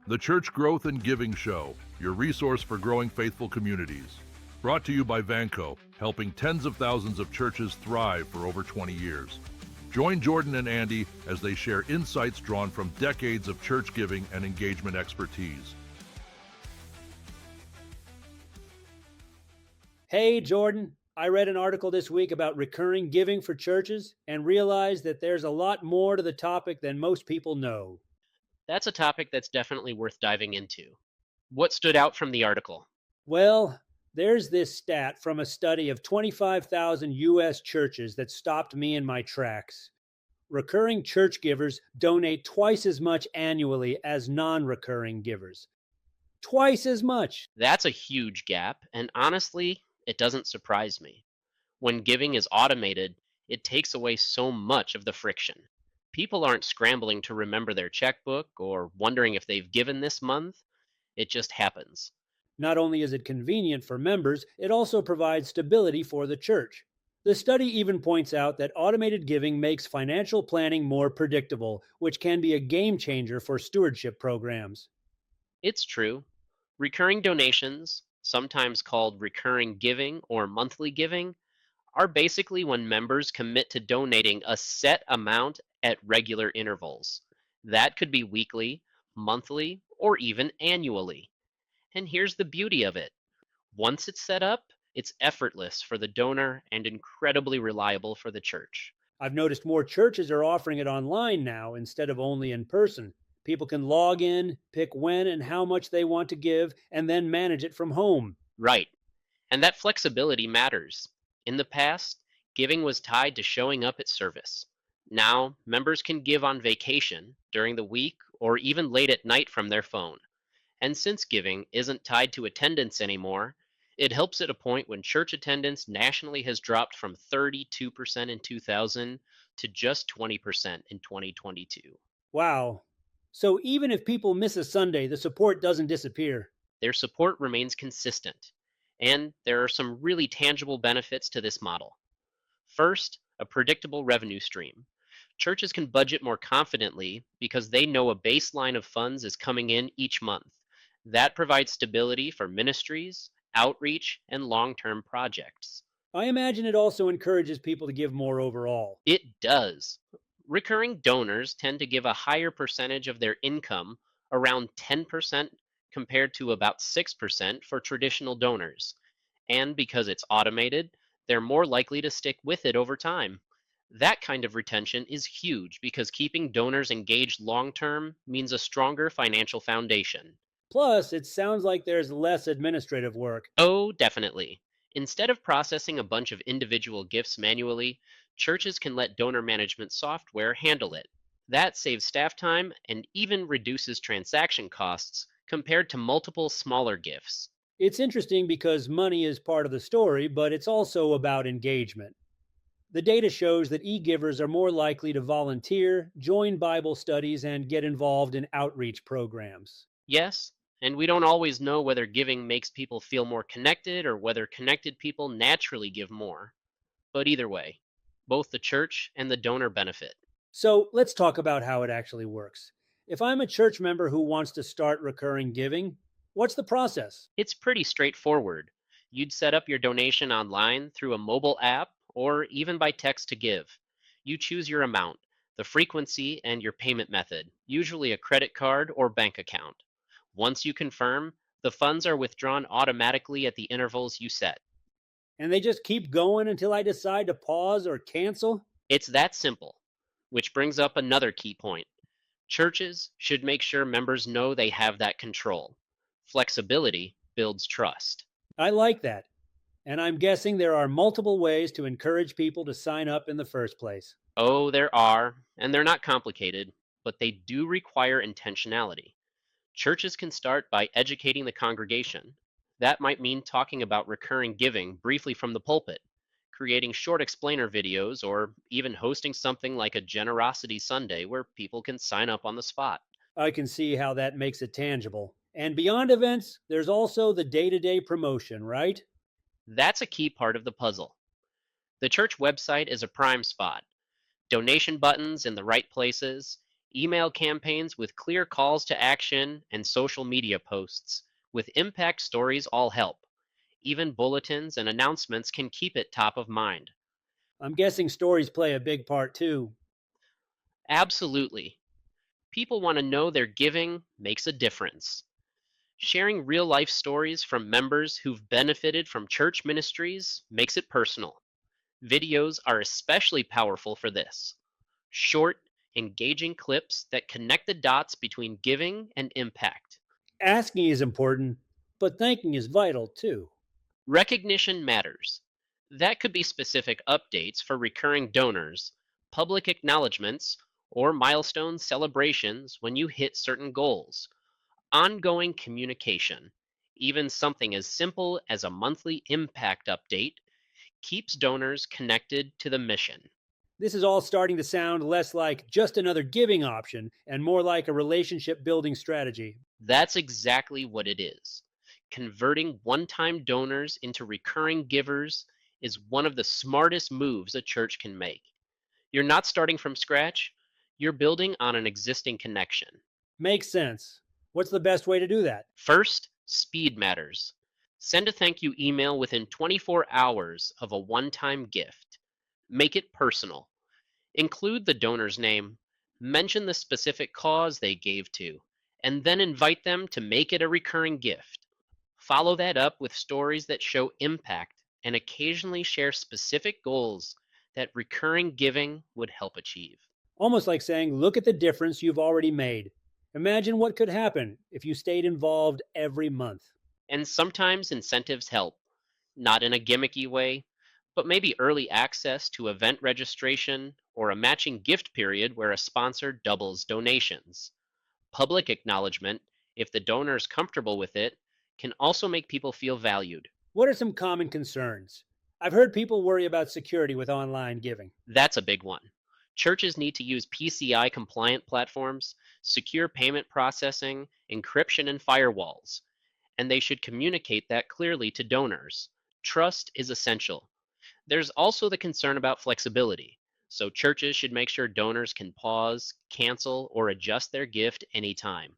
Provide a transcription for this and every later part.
The Church Growth and Giving Show, your resource for growing faithful communities. Brought to you by Vanco, helping tens of thousands of churches thrive for over 20 years. Join Jordan and Andy as they share insights drawn from decades of church giving and engagement expertise. Hey, Jordan. I read an article this week about recurring giving for churches and realized that there's a lot more to the topic than most people know. That's a topic that's definitely worth diving into. What stood out from the article? Well, there's this stat from a study of 25,000 U.S. churches that stopped me in my tracks. Recurring church givers donate twice as much annually as non recurring givers. Twice as much. That's a huge gap, and honestly, it doesn't surprise me. When giving is automated, it takes away so much of the friction. People aren't scrambling to remember their checkbook or wondering if they've given this month. It just happens. Not only is it convenient for members, it also provides stability for the church. The study even points out that automated giving makes financial planning more predictable, which can be a game changer for stewardship programs. It's true. Recurring donations, sometimes called recurring giving or monthly giving, are basically when members commit to donating a set amount at regular intervals. That could be weekly, monthly, or even annually. And here's the beauty of it. Once it's set up, it's effortless for the donor and incredibly reliable for the church. I've noticed more churches are offering it online now instead of only in person. People can log in, pick when and how much they want to give, and then manage it from home. Right. And that flexibility matters. In the past, giving was tied to showing up at service. Now, members can give on vacation, during the week, or even late at night from their phone. And since giving isn't tied to attendance anymore, it helps at a point when church attendance nationally has dropped from 32% in 2000 to just 20% in 2022. Wow. So even if people miss a Sunday, the support doesn't disappear. Their support remains consistent, and there are some really tangible benefits to this model. First, a predictable revenue stream. Churches can budget more confidently because they know a baseline of funds is coming in each month. That provides stability for ministries, outreach, and long-term projects. I imagine it also encourages people to give more overall. It does. Recurring donors tend to give a higher percentage of their income, around 10% compared to about 6% for traditional donors. And because it's automated, they're more likely to stick with it over time. That kind of retention is huge because keeping donors engaged long term means a stronger financial foundation. Plus, it sounds like there's less administrative work. Oh, definitely. Instead of processing a bunch of individual gifts manually, churches can let donor management software handle it. That saves staff time and even reduces transaction costs compared to multiple smaller gifts. It's interesting because money is part of the story, but it's also about engagement. The data shows that e-givers are more likely to volunteer, join Bible studies, and get involved in outreach programs. Yes, and we don't always know whether giving makes people feel more connected or whether connected people naturally give more. But either way, both the church and the donor benefit. So let's talk about how it actually works. If I'm a church member who wants to start recurring giving, what's the process? It's pretty straightforward. You'd set up your donation online through a mobile app or even by text to give. You choose your amount, the frequency, and your payment method, usually a credit card or bank account. Once you confirm, the funds are withdrawn automatically at the intervals you set. And they just keep going until I decide to pause or cancel? It's that simple. Which brings up another key point. Churches should make sure members know they have that control. Flexibility builds trust. I like that. And I'm guessing there are multiple ways to encourage people to sign up in the first place. Oh, there are, and they're not complicated, but they do require intentionality. Churches can start by educating the congregation. That might mean talking about recurring giving briefly from the pulpit, creating short explainer videos, or even hosting something like a Generosity Sunday where people can sign up on the spot. I can see how that makes it tangible. And beyond events, there's also the day-to-day promotion, right? That's a key part of the puzzle. The church website is a prime spot. Donation buttons in the right places, Email campaigns with clear calls to action and social media posts with impact stories all help. Even bulletins and announcements can keep it top of mind. I'm guessing stories play a big part too. Absolutely. People want to know their giving makes a difference. Sharing real life stories from members who've benefited from church ministries makes it personal. Videos are especially powerful for this. Short, engaging clips that connect the dots between giving and impact. Asking is important, but thanking is vital too. Recognition matters. That could be specific updates for recurring donors, public acknowledgments, or milestone celebrations when you hit certain goals. Ongoing communication, even something as simple as a monthly impact update, keeps donors connected to the mission. This is all starting to sound less like just another giving option and more like a relationship building strategy. That's exactly what it is. Converting one time donors into recurring givers is one of the smartest moves a church can make. You're not starting from scratch, you're building on an existing connection. Makes sense. What's the best way to do that? First, speed matters. Send a thank you email within 24 hours of a one time gift. Make it personal. Include the donor's name, mention the specific cause they gave to, and then invite them to make it a recurring gift. Follow that up with stories that show impact and occasionally share specific goals that recurring giving would help achieve. Almost like saying, look at the difference you've already made. Imagine what could happen if you stayed involved every month. And sometimes incentives help, not in a gimmicky way, but maybe early access to event registration or a matching gift period where a sponsor doubles donations. Public acknowledgement, if the donor is comfortable with it, can also make people feel valued. What are some common concerns? I've heard people worry about security with online giving. That's a big one. Churches need to use PCI compliant platforms, secure payment processing, encryption, and firewalls, and they should communicate that clearly to donors. Trust is essential. There's also the concern about flexibility, so churches should make sure donors can pause, cancel, or adjust their gift anytime.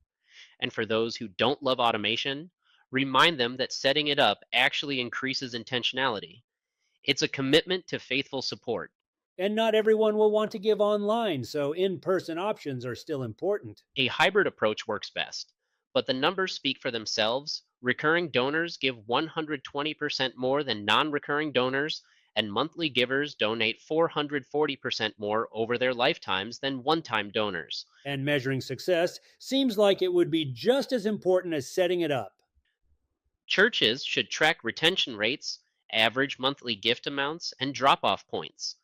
And for those who don't love automation, remind them that setting it up actually increases intentionality. It's a commitment to faithful support. And not everyone will want to give online, so in person options are still important. A hybrid approach works best, but the numbers speak for themselves. Recurring donors give 120% more than non recurring donors, and monthly givers donate 440% more over their lifetimes than one time donors. And measuring success seems like it would be just as important as setting it up. Churches should track retention rates, average monthly gift amounts, and drop off points.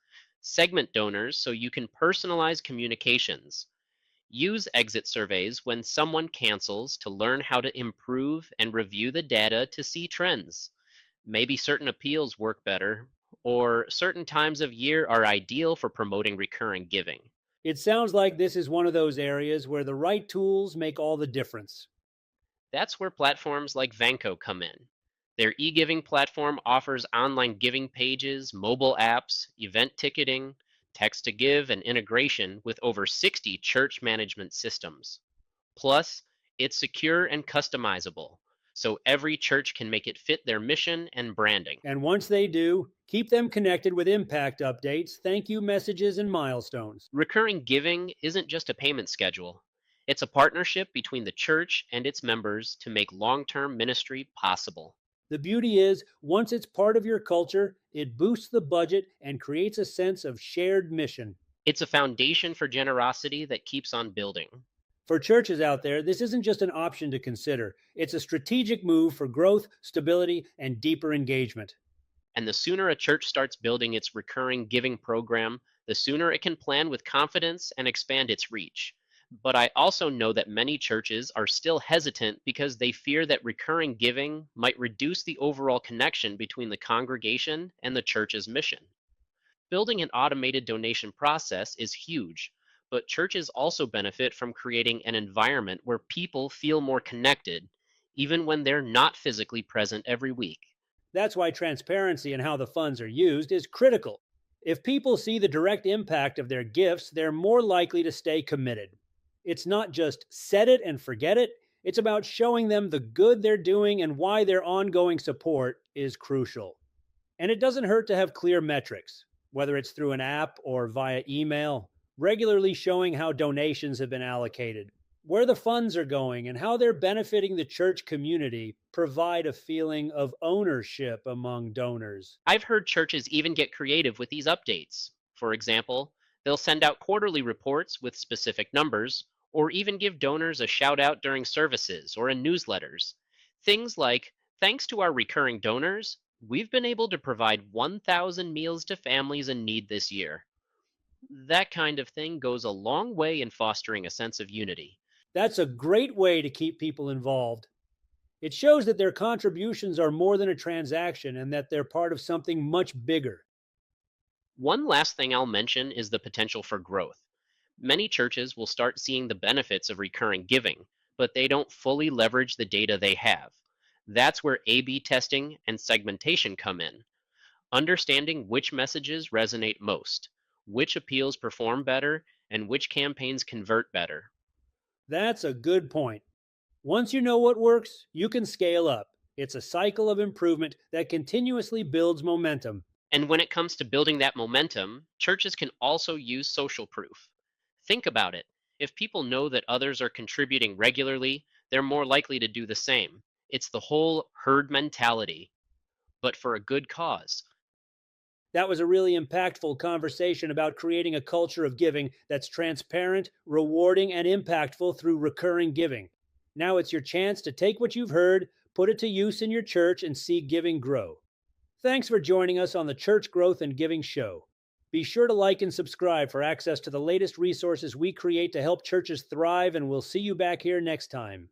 Segment donors so you can personalize communications. Use exit surveys when someone cancels to learn how to improve and review the data to see trends. Maybe certain appeals work better, or certain times of year are ideal for promoting recurring giving. It sounds like this is one of those areas where the right tools make all the difference. That's where platforms like Vanco come in. Their e-giving platform offers online giving pages, mobile apps, event ticketing, text to give, and integration with over 60 church management systems. Plus, it's secure and customizable, so every church can make it fit their mission and branding. And once they do, keep them connected with impact updates, thank you messages, and milestones. Recurring giving isn't just a payment schedule. It's a partnership between the church and its members to make long-term ministry possible. The beauty is, once it's part of your culture, it boosts the budget and creates a sense of shared mission. It's a foundation for generosity that keeps on building. For churches out there, this isn't just an option to consider. It's a strategic move for growth, stability, and deeper engagement. And the sooner a church starts building its recurring giving program, the sooner it can plan with confidence and expand its reach. But I also know that many churches are still hesitant because they fear that recurring giving might reduce the overall connection between the congregation and the church's mission. Building an automated donation process is huge, but churches also benefit from creating an environment where people feel more connected, even when they're not physically present every week. That's why transparency in how the funds are used is critical. If people see the direct impact of their gifts, they're more likely to stay committed. It's not just set it and forget it, it's about showing them the good they're doing and why their ongoing support is crucial. And it doesn't hurt to have clear metrics, whether it's through an app or via email, regularly showing how donations have been allocated, where the funds are going, and how they're benefiting the church community provide a feeling of ownership among donors. I've heard churches even get creative with these updates. For example, they'll send out quarterly reports with specific numbers, or even give donors a shout out during services or in newsletters. Things like, thanks to our recurring donors, we've been able to provide 1,000 meals to families in need this year. That kind of thing goes a long way in fostering a sense of unity. That's a great way to keep people involved. It shows that their contributions are more than a transaction and that they're part of something much bigger. One last thing I'll mention is the potential for growth. Many churches will start seeing the benefits of recurring giving, but they don't fully leverage the data they have. That's where A B testing and segmentation come in. Understanding which messages resonate most, which appeals perform better, and which campaigns convert better. That's a good point. Once you know what works, you can scale up. It's a cycle of improvement that continuously builds momentum. And when it comes to building that momentum, churches can also use social proof. Think about it. If people know that others are contributing regularly, they're more likely to do the same. It's the whole herd mentality, but for a good cause. That was a really impactful conversation about creating a culture of giving that's transparent, rewarding, and impactful through recurring giving. Now it's your chance to take what you've heard, put it to use in your church, and see giving grow. Thanks for joining us on the Church Growth and Giving Show. Be sure to like and subscribe for access to the latest resources we create to help churches thrive, and we'll see you back here next time.